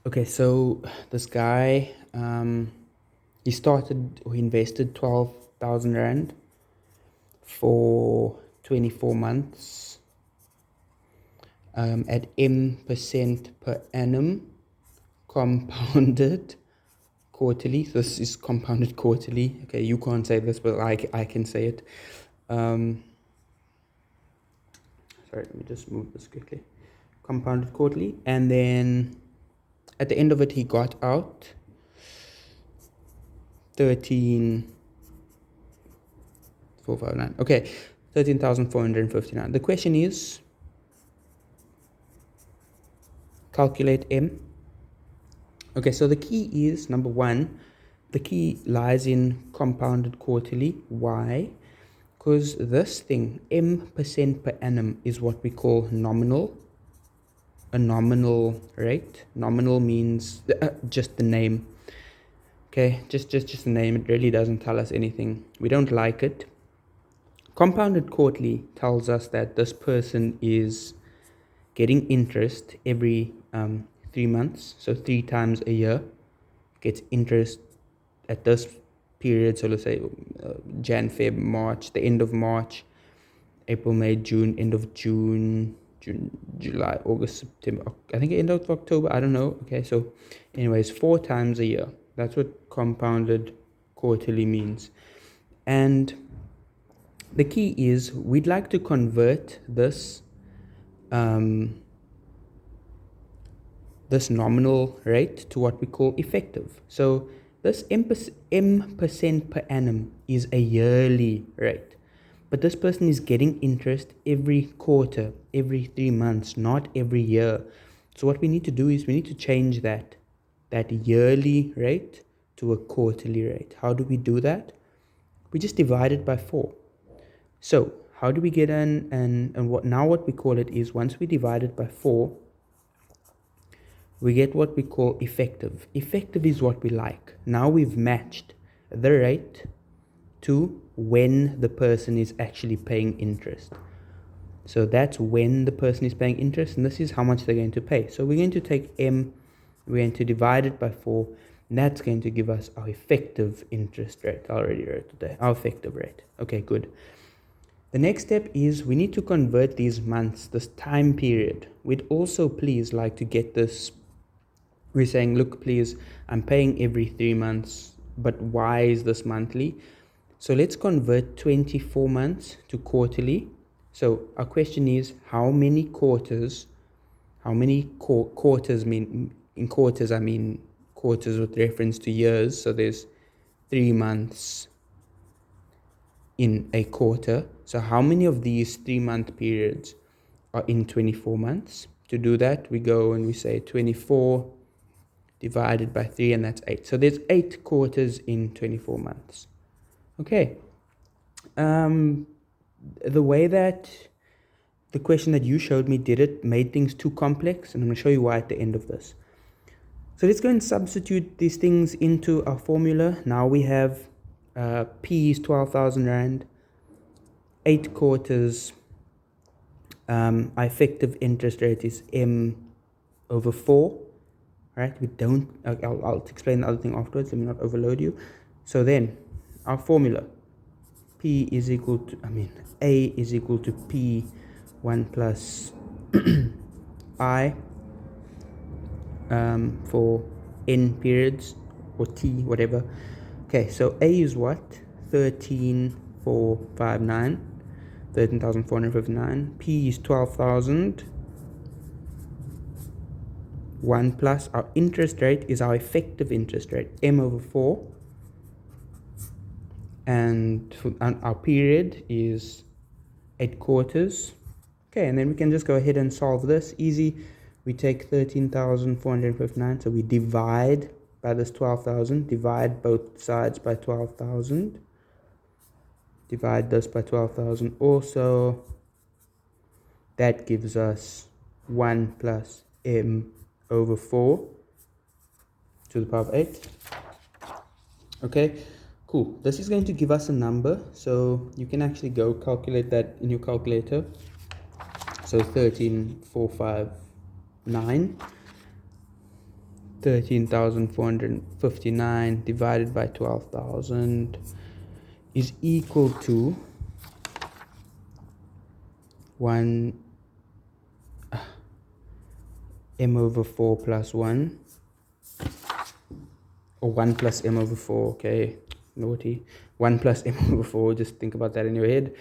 Okay, so this guy, he invested 12,000 Rand for 24 months at M% per annum, compounded quarterly. This is compounded quarterly. Okay, you can't say this, but I can say it. Sorry, let me just move this quickly. Compounded quarterly. And then at the end of it, he got out 13,459. Okay, 13,459. The question is, calculate M. Okay, so the key is, number one, the key lies in compounded quarterly. Why? Because this thing, M% per annum, is what we call nominal. A nominal rate. Nominal means just the name. Okay, just the name. It really doesn't tell us anything. We don't like it. Compounded quarterly tells us that this person is getting interest every 3 months, so 3 times a year, gets interest at this period. So let's say Jan, Feb, March, the end of March, April, May, June, end of June, July, August, September, I think end of October, I don't know. Okay, so anyways, 4 times a year. That's what compounded quarterly means. And the key is we'd like to convert this this nominal rate to what we call effective. So this M% per annum is a yearly rate. But this person is getting interest every quarter, every 3 months, not every year. So what we need to do is we need to change that yearly rate to a quarterly rate. How do we do that? We just divide it by 4. So how do we get what we call it is, once we divide it by 4, we get what we call effective. Effective is what we like. Now we've matched the rate to when the person is actually paying interest. So that's when the person is paying interest, and this is how much they're going to pay. So we're going to take M, we're going to divide it by 4, and that's going to give us our effective interest rate. I already wrote it there, our effective rate. Okay, good. The next step is we need to convert these months, this time period. We'd also please like to get this. We're saying, look, please, I'm paying every 3 months, but why is this monthly? So let's convert 24 months to quarterly. So our question is, how many quarters mean, in quarters I mean quarters with reference to years. So there's 3 months in a quarter. So how many of these 3-month periods are in 24 months? To do that, we go and we say 24 divided by 3, and that's 8. So there's 8 quarters in 24 months. Okay. The way that the question that you showed me made things too complex, and I'm going to show you why at the end of this. So let's go and substitute these things into our formula. Now we have P is 12,000 Rand, 8 quarters. Our effective interest rate is M over 4. Right? We don't, I'll explain the other thing afterwards. Let me not overload you. So then, our formula, P is equal to, A is equal to P1 plus I for N periods, or T, whatever. Okay, so A is what? 13,459. P is 12,000. 1 plus our interest rate is our effective interest rate, M over 4. And our period is 8 quarters. Okay, and then we can just go ahead and solve this. Easy. We take 13,459, so we divide by this 12,000. Divide both sides by 12,000. Divide this by 12,000 also. That gives us 1 plus M over 4 to the power of 8. Okay, cool. This is going to give us a number, so you can actually go calculate that in your calculator. So 13,459 13,459 divided by 12,000 is equal to 1 m over 4 plus 1, or 1 plus m over 4, okay, naughty, 1 plus m over 4, just think about that in your head.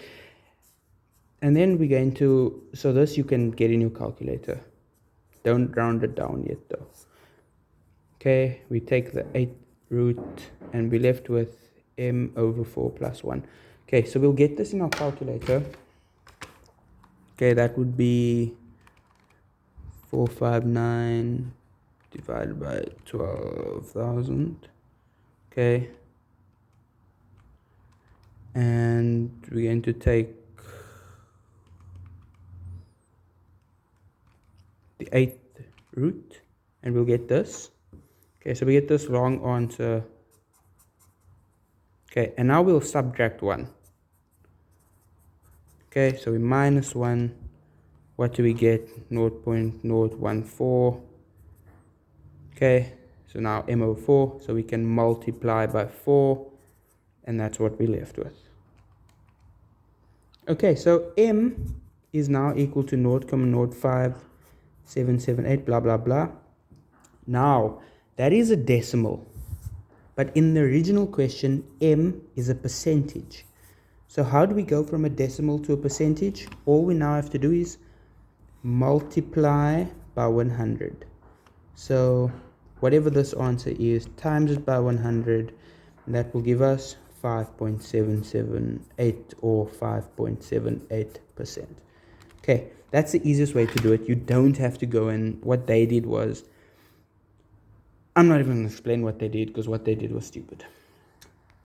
And then we're going to, so this you can get in your calculator, don't round it down yet though. Okay, we take the 8th root and we're left with m over 4 plus 1. Okay, so we'll get this in our calculator. Okay, that would be 459 divided by 12,000. Okay, and we're going to take the 8th root and we'll get this. Okay, so we get this long answer. Okay, and now we'll subtract 1. Okay, so we minus 1. What do we get? 0.014. Okay, so now m over 4. So we can multiply by 4. And that's what we're left with. Okay, so m is now equal to 0.05778, blah, blah, blah. Now, that is a decimal. But in the original question, m is a percentage. So how do we go from a decimal to a percentage? All we now have to do is multiply by 100. So whatever this answer is, times it by 100, and that will give us 5.778 or 5.78%. Okay, that's the easiest way to do it. You don't have to go in. What they did was, I'm not even going to explain what they did because what they did was stupid.